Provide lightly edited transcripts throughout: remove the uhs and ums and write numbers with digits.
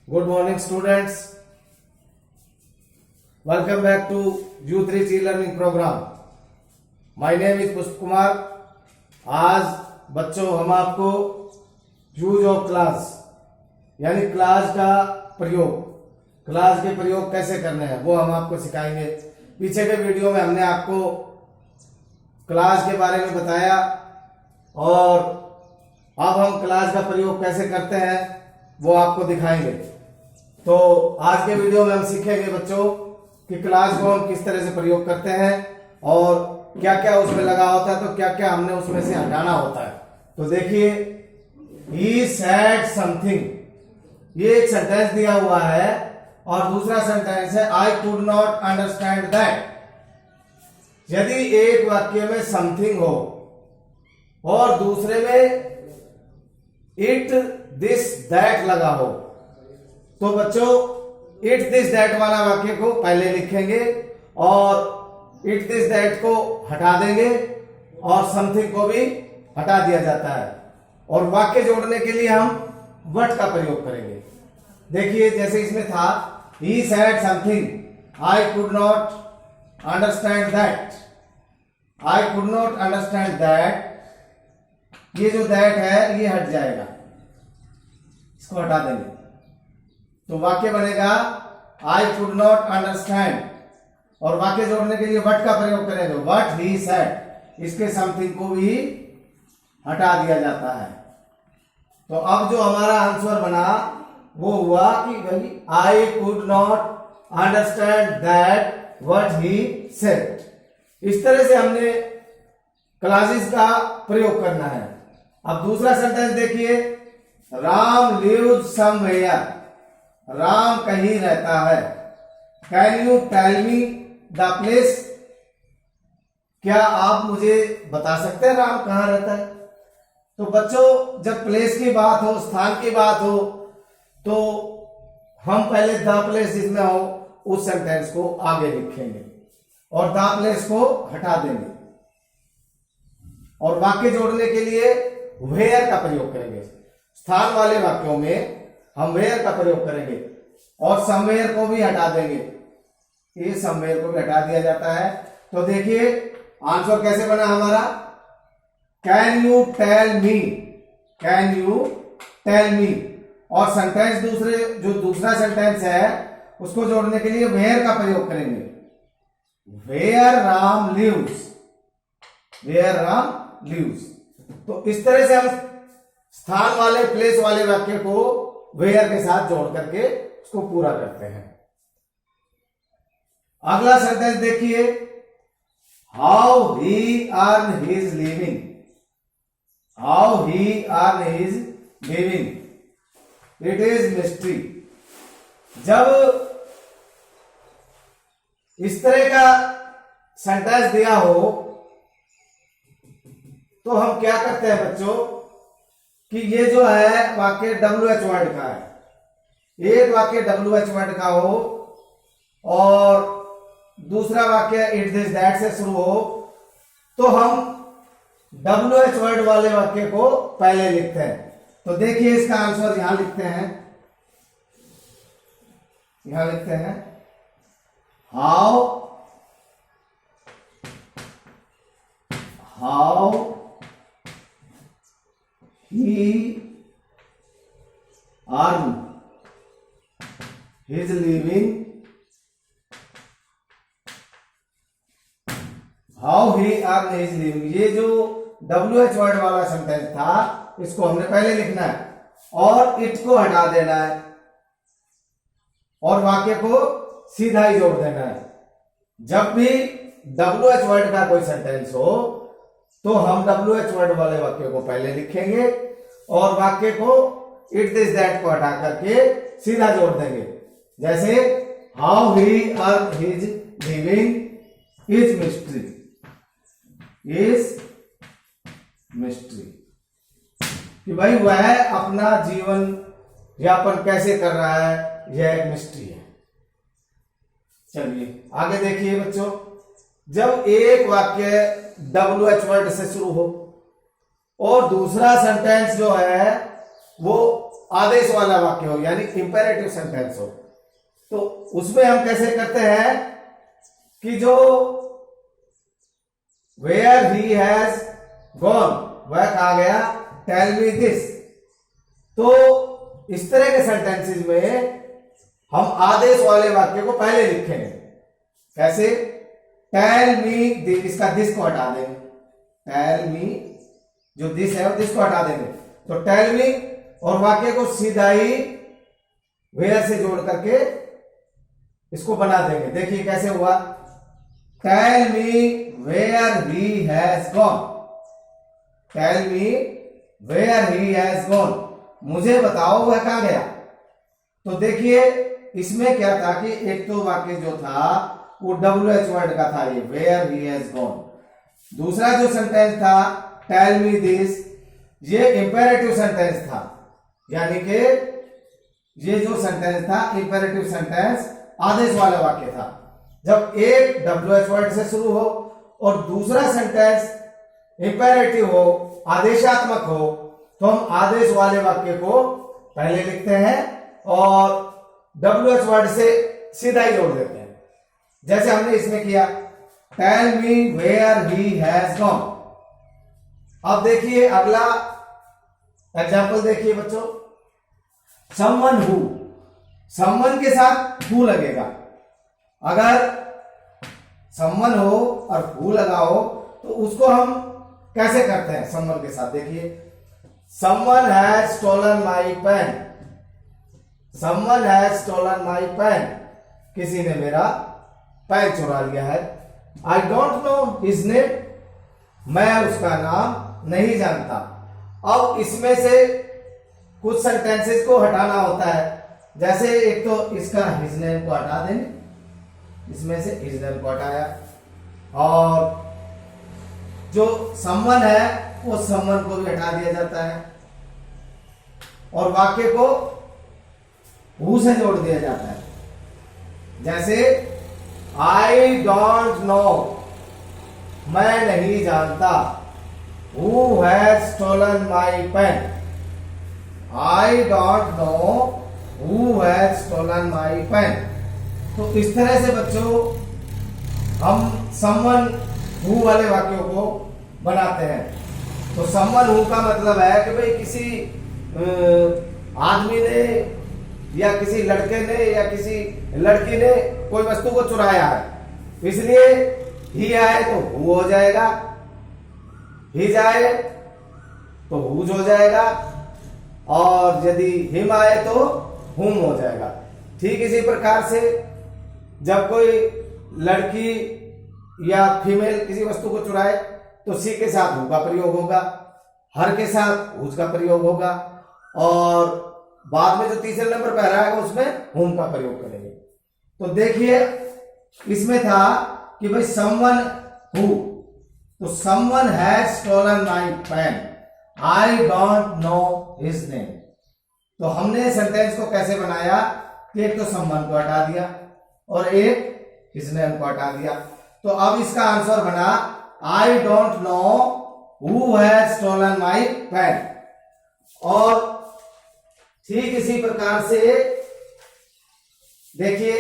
Good morning, students. Welcome back to U3C learning program. My name is पुष्प कुमार. आज बच्चों हम आपको यूज ऑफ क्लास यानी क्लास का प्रयोग, क्लास के प्रयोग कैसे करने हैं वो हम आपको सिखाएंगे. पीछे के वीडियो में हमने आपको क्लास के बारे में बताया और अब हम क्लास का प्रयोग कैसे करते हैं वो आपको दिखाएंगे. तो आज के वीडियो में हम सीखेंगे बच्चों कि क्लास को हम किस तरह से प्रयोग करते हैं और क्या क्या उसमें लगा होता है, तो क्या क्या हमने उसमें से हटाना होता है. तो देखिए, ही सेड समथिंग, ये एक सेंटेंस दिया हुआ है और दूसरा सेंटेंस है I could not understand that. यदि एक वाक्य में समथिंग हो और दूसरे में इट दिस दैट लगा हो तो बच्चों इट दिस दैट वाला वाक्य को पहले लिखेंगे और इट दिस दैट को हटा देंगे और समथिंग को भी हटा दिया जाता है. और वाक्य जोड़ने के लिए हम व्हाट का प्रयोग करेंगे. देखिए, जैसे इसमें था he said something, I could not understand that. I could not understand that, ये जो दैट है ये हट जाएगा, इसको हटा देंगे तो वाक्य बनेगा आई कुड नॉट अंडरस्टैंड. और वाक्य जोड़ने के लिए व्हाट का प्रयोग करेंगे, व्हाट ही सेड, इसके समथिंग को भी हटा दिया जाता है. तो अब जो हमारा आंसर बना वो हुआ कि भाई I could not understand that what he said. इस तरह से हमने क्लासेस का प्रयोग करना है. अब दूसरा सेंटेंस देखिए, राम लिव्स समवेयर, राम कहीं रहता है. Can you tell me the place, क्या आप मुझे बता सकते हैं राम कहां रहता है. तो बच्चों जब प्लेस की बात हो, स्थान की बात हो, तो हम पहले द प्लेस जिसमें हो उस सेंटेंस को आगे लिखेंगे और द प्लेस को हटा देंगे. और वाक्य जोड़ने के लिए वेयर का प्रयोग करेंगे. स्थान वाले वाक्यों में हम वेयर का प्रयोग करेंगे और समवेयर को भी हटा देंगे. ये समवेयर को भी हटा दिया जाता है. तो देखिए आंसर कैसे बना हमारा, can you tell me, can you tell me. और सेंटेंस जो दूसरा सेंटेंस है उसको जोड़ने के लिए वेयर का प्रयोग करेंगे. Where Ram lives, where Ram lives. तो इस तरह से हम स्थान वाले, प्लेस वाले वाक्य को वेयर के साथ जोड़ करके उसको पूरा करते हैं. अगला सेंटेंस देखिए, how he earn his living, how he earn his living, it is mystery. जब इस तरह का सेंटेंस दिया हो तो हम क्या करते हैं बच्चों कि ये जो है वाक्य WH वर्ड का है. एक वाक्य WH वर्ड का हो और दूसरा वाक्य इट दिस दैट से शुरू हो तो हम WH वर्ड वाले वाक्य को पहले लिखते हैं. तो देखिए इसका आंसर यहां लिखते हैं, यहां लिखते हैं how he earned his living, how he earned his living. ये जो WH वर्ड वाला सेंटेंस था इसको हमने पहले लिखना है और इट को हटा देना है और वाक्य को सीधा ही जोड़ देना है. जब भी WH वर्ड का कोई सेंटेंस हो तो हम WH वर्ड वाले वाक्य को पहले लिखेंगे और वाक्य को इट दिस दैट को हटा करके सीधा जोड़ देंगे. जैसे how he earn his living is mystery, is mystery, कि भाई वह अपना जीवन यापन कैसे कर रहा है, यह एक मिस्ट्री है. चलिए आगे देखिए बच्चों, जब एक वाक्य WH वर्ड से शुरू हो और दूसरा सेंटेंस जो है वो आदेश वाला वाक्य हो यानी इंपेरेटिव सेंटेंस हो, तो उसमें हम कैसे करते हैं कि जो वेयर ही हैज गॉन वह कहा गया टेल मी दिस। तो इस तरह के सेंटेंसेस में हम आदेश वाले वाक्य को पहले लिखेंगे। कैसे? टेल मी, इसका दिस को हटा देंगे, टेल मी जो दिस है वो दिस को हटा देंगे, तो टेल मी और वाक्य को सीधा ही वेयर से जोड़ करके इसको बना देंगे। देखिए कैसे हुआ, tell me where he has gone, tell me where he has gone, मुझे बताओ वह कहां गया। तो देखिए इसमें क्या था कि एक तो वाक्य जो था वो WH वर्ड का था, ये वेयर ही हैज गॉन। दूसरा जो सेंटेंस था टेल मी दिस, ये इंपेरेटिव सेंटेंस था, यानी कि ये जो सेंटेंस था इंपेरेटिव सेंटेंस आदेश वाला वाक्य था। जब एक WH वर्ड से शुरू हो और दूसरा सेंटेंस इंपेरेटिव हो, आदेशात्मक हो, तो हम आदेश वाले वाक्य को पहले लिखते हैं और WH वर्ड से सीधा ही जोड़ देते हैं, जैसे हमने इसमें किया tell me where he has gone. अब देखिए अगला एग्जाम्पल देखिए बच्चों, समवन हु, समवन के साथ हु लगेगा। अगर समवन हो और हु लगा हो तो उसको हम कैसे करते हैं समवन के साथ? देखिए someone has stolen my pen, someone has stolen my pen, किसी ने मेरा पेन चुरा लिया है। I don't know his name, मैं उसका नाम नहीं जानता। अब इसमें से कुछ सेंटेंसेस को हटाना होता है, जैसे एक तो इसका हिज नेम को हटा देंगे, इसमें से हिज नेम को हटाया, और जो समवन है वो समवन को भी हटा दिया जाता है और वाक्य को हु से जोड़ दिया जाता है। जैसे आई डोंट नो, मैं नहीं जानता, who has stolen my pen, I don't know who has stolen my pen. तो इस तरह से बच्चों हम समवन हु वाले वाक्यों को बनाते हैं। तो समवन हु का मतलब है कि भाई किसी आदमी ने या किसी लड़के ने या किसी लड़की ने कोई वस्तु को चुराया है, इसलिए ही आए तो हु हो जाएगा, ही जाए तो हुज हो जाएगा, और यदि हिम आए तो हुम हो जाएगा। ठीक इसी प्रकार से जब कोई लड़की या फीमेल किसी वस्तु को चुराए तो सी के साथ हु का प्रयोग होगा, हर के साथ हुज का प्रयोग होगा, और बाद में जो तीसरे नंबर पर आएगा उसमें हुम का प्रयोग करेंगे। तो देखिए इसमें था कि भाई समवन हु, तो someone has stolen my pen, I don't know his name. तो हमने सेंटेंस को कैसे बनाया कि एक तो समवन को हटा दिया और एक हिज नेम को हटा दिया। तो अब इसका आंसर बना I don't know who has stolen my pen. और ठीक इसी प्रकार से देखिए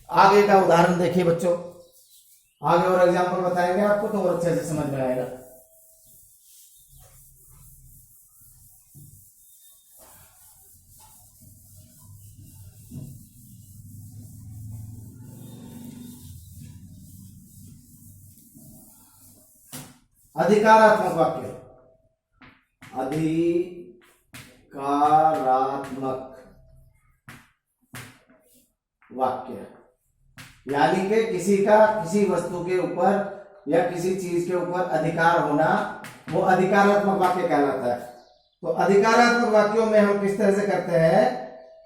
आगे का उदाहरण देखिए बच्चों, आगे और एग्जांपल बताएंगे आपको तो और अच्छे से समझ में आएगा। अधिकारात्मक वाक्य, अधिकारात्मक वाक्य यानी कि किसी का किसी वस्तु के ऊपर या किसी चीज के ऊपर अधिकार होना, वो अधिकारात्मक वाक्य कहलाता है। तो अधिकारात्मक वाक्यों में हम किस तरह से करते हैं,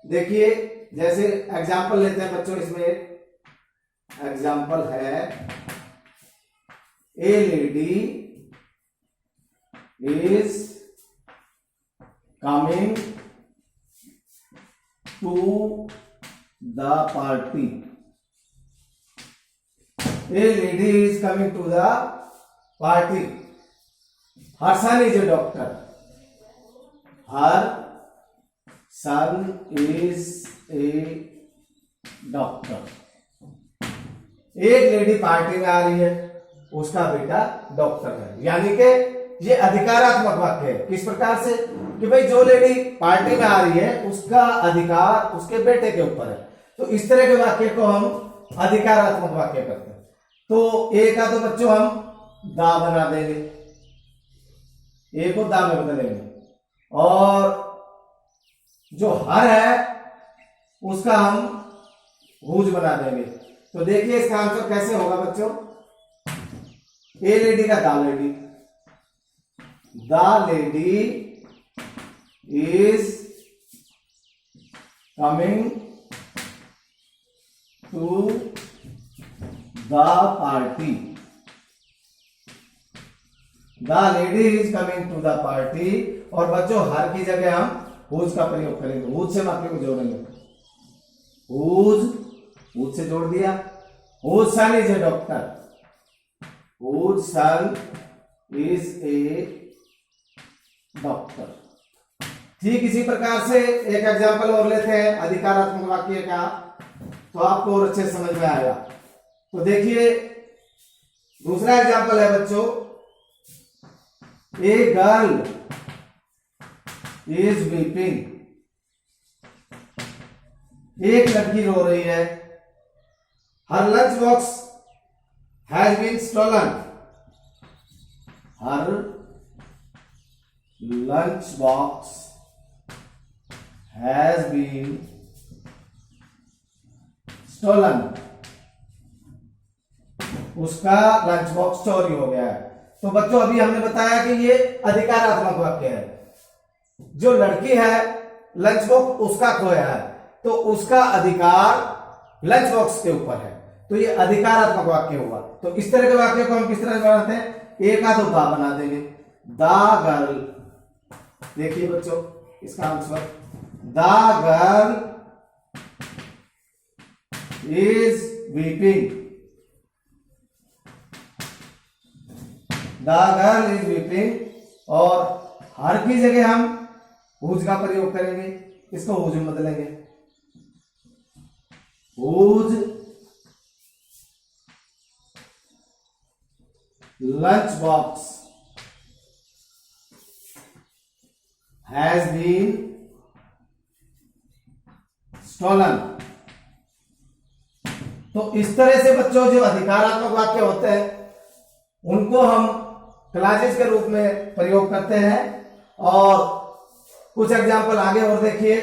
देखिए जैसे एग्जाम्पल लेते हैं बच्चों, इसमें एग्जाम्पल है ए lady is coming to the party. A lady is coming to the party. Her son is a doctor. Her son is a doctor. एक लेडी पार्टी में आ रही है, उसका बेटा डॉक्टर है। यानी कि ये अधिकारात्मक वाक्य है। किस प्रकार से कि भाई जो लेडी पार्टी में आ रही है उसका अधिकार उसके बेटे के ऊपर है। तो इस तरह के वाक्य को हम अधिकारात्मक वाक्य कहते हैं। तो ए का तो बच्चों हम दा बना देंगे, ए को दा में बदलेंगे, और जो हर है उसका हम हुज बना देंगे। तो देखिए इसका आंसर कैसे होगा बच्चों। ए लेडी का the lady, the lady is coming to the party, the lady is coming to the party. और बच्चों हर की जगह हम हुज का प्रयोग करेंगे, हुज से वाक्य को जोड़ेंगे। हुज से जोड़ दिया, whose son is a doctor, whose son is a doctor. ठीक इसी प्रकार से एक एग्जाम्पल और लेते हैं अधिकारात्मक वाक्य का, तो आपको और अच्छे समझ में आएगा। तो देखिए दूसरा एग्जाम्पल है बच्चों, ए गर्ल इज वीपिंग, एक लड़की रो रही है। Her lunch box has been stolen, her lunch box has been stolen, उसका लंच बॉक्स चोरी हो गया है। तो बच्चों अभी हमने बताया कि ये अधिकारात्मक वाक्य है। जो लड़की है लंच बॉक्स उसका खोया है, तो उसका अधिकार लंच बॉक्स के ऊपर है, तो ये अधिकारात्मक वाक्य हुआ। तो इस तरह के वाक्य को हम किस तरह बनाते हैं, एक का तो दा बना देंगे, द गर्ल। देखिए बच्चों इसका answer, the girl is weeping, the girl is weeping. और हर की जगह हम हुज का प्रयोग करेंगे, इसको हुज में बदलेंगे, whose lunch box has been stolen. तो इस तरह से बच्चों जो अधिकारात्मक वाक्य होते हैं उनको हम क्लासेस के रूप में प्रयोग करते हैं। और कुछ एग्जाम्पल आगे और देखिए,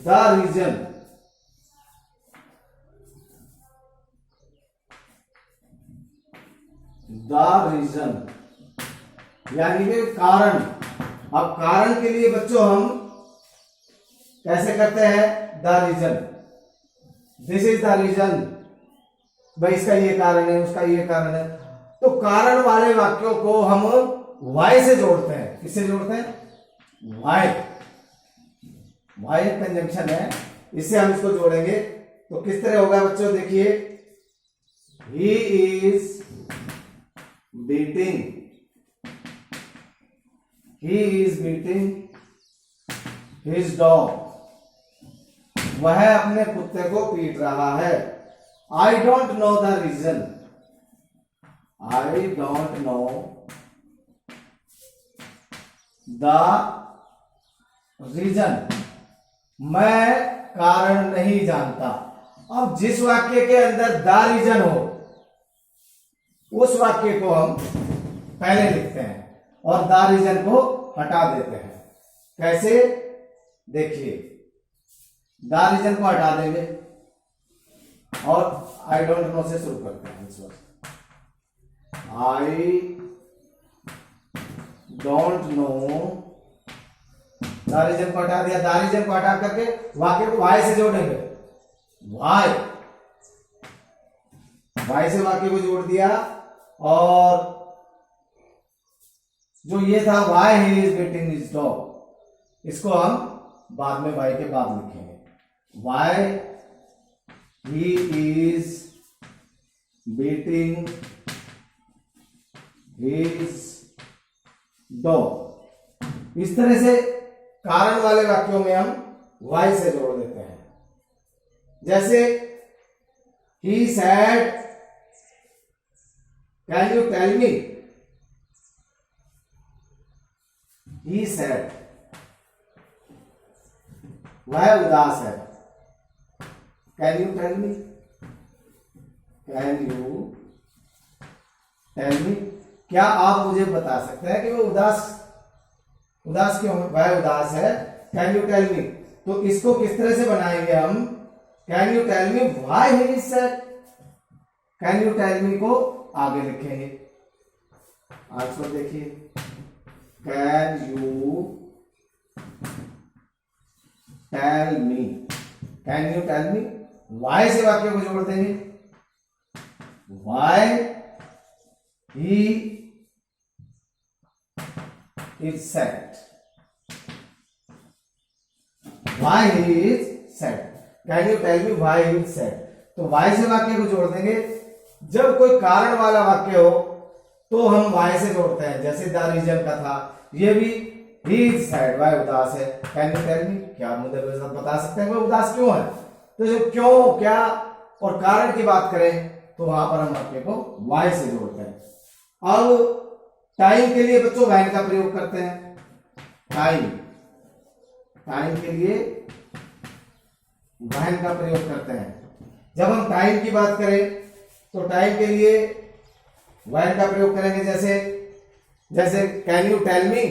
द रीजन, द रीजन यानी कि कारण। अब कारण के लिए बच्चों हम कैसे करते हैं, the reason, this is the reason, भाई इसका ये कारण है, उसका ये कारण है। तो कारण वाले वाक्यों को हम वाई से जोड़ते हैं। किससे जोड़ते हैं, वाई, वाई कंजंक्शन है, इससे हम इसको जोड़ेंगे। तो किस तरह होगा बच्चों, देखिए, he is beating, he is beating his dog, वह अपने कुत्ते को पीट रहा है। I don't know the reason, I don't know the reason, मैं कारण नहीं जानता। अब जिस वाक्य के अंदर द रीजन हो उस वाक्य को हम पहले लिखते हैं और द रीजन को हटा देते हैं। कैसे, देखिए, द रीजन को हटा देंगे और आई डोंट नो से शुरू करते हैं इस वक्त। I don't know, the reason को हटा दिया, द रीजन को हटा करके वाक्य को वाई से जोड़ेंगे, वाई, वाई से वाक्य को जोड़ दिया। और जो ये था Y he is beating his dog, इसको हम बाद में वाई के बाद लिखेंगे। Y he is beating his dog. इस तरह से कारण वाले वाक्यों में हम वाई से जोड़ देते हैं। जैसे he said, can you tell me, he said, वह उदास है। Can you tell me, can you tell me, क्या आप मुझे बता सकते हैं कि वो उदास क्यों है? वह उदास है। कैन यू टेल मी, तो इसको किस तरह से बनाएंगे हम? Can you tell me why he is sad. Can you tell me को आगे लिखेंगे। आंसर देखिए, can you tell me, can you tell me, why से वाक्य को जोड़ देंगे। Why he is sad, why he is sad. Can you tell me why he is sad, तो वाई से वाक्य को जोड़ देंगे। जब कोई कारण वाला वाक्य हो तो हम वाई से जोड़ते हैं, जैसे द रीजन का था, ये भी ही इज सैड, वह उदास है। कैन यू टेल मी, क्या आप मुझे बता सकते हैं वह उदास क्यों है? तो जब क्यों, क्या और कारण की बात करें तो वहां पर हम वाक्य को वाई से जोड़ते हैं। अब टाइम के लिए बच्चों वैन का प्रयोग करते हैं। टाइम के लिए वैन का प्रयोग करते हैं। जब हम टाइम की बात करें तो टाइम के लिए वैन का प्रयोग करेंगे। जैसे can you tell me,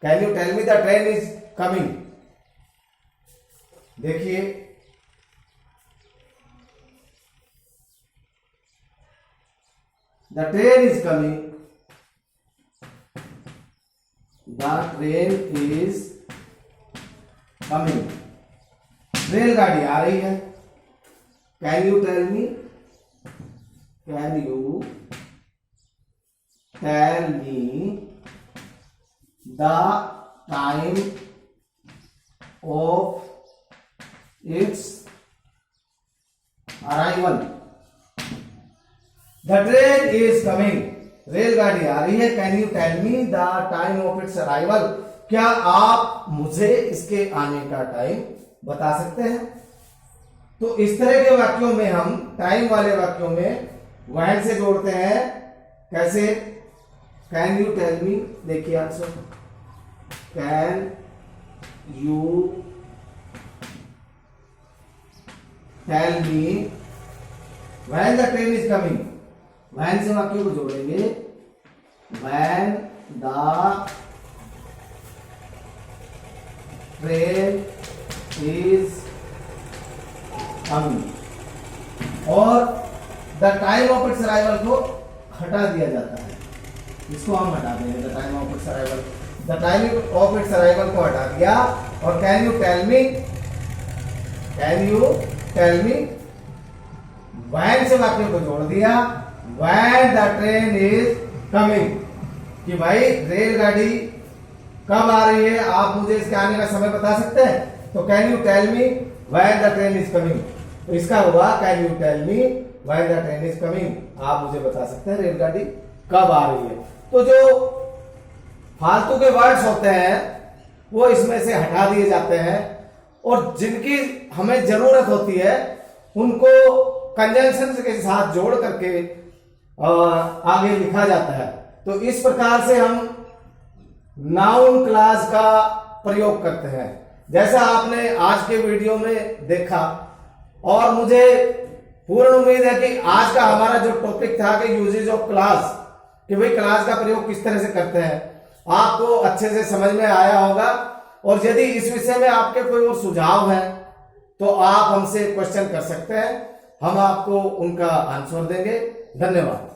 can you tell me the train is coming. देखिए, the train is coming, the train is coming, रेलगाड़ी आ रही है। Can you tell me, can you tell me the time of its arrival. The train is coming, रेलगाड़ी आ रही है। Can you tell me the time of its arrival, क्या आप मुझे इसके आने का टाइम बता सकते हैं? तो इस तरह के वाक्यों में हम टाइम वाले वाक्यों में वैन से जोड़ते हैं। कैसे? कैन यू टेल मी, देखिए answer, can you tell me when the train is coming, when से वाक्यों को जोड़ेंगे। When the train is coming, और the time of its arrival को हटा दिया जाता है। इसको हम हटा देंगे, the time of its arrival, the time of its arrival को हटा दिया। और can you tell me, can you tell me, when से वाक्य को जोड़ दिया। When the train is coming, कि भाई रेलगाड़ी कब आ रही है, आप मुझे इसके आने का समय बता सकते हैं? तो can you tell me when the train is coming, तो इसका हुआ can you tell me when the train is coming, आप मुझे बता सकते हैं रेलगाड़ी कब आ रही है। तो जो फालतू के वर्ड्स होते हैं वो इसमें से हटा दिए जाते हैं, और जिनकी हमें जरूरत होती है उनको कंजंक्शन के साथ जोड़ करके आगे लिखा जाता है। तो इस प्रकार से हम नाउन क्लास का प्रयोग करते हैं, जैसा आपने आज के वीडियो में देखा। और मुझे पूर्ण उम्मीद है कि आज का हमारा जो टॉपिक था कि यूजेज ऑफ क्लास, कि भाई क्लास का प्रयोग किस तरह से करते हैं, आपको अच्छे से समझ में आया होगा। और यदि इस विषय में आपके कोई और सुझाव है तो आप हमसे क्वेश्चन कर सकते हैं, हम आपको उनका आंसर देंगे। धन्यवाद।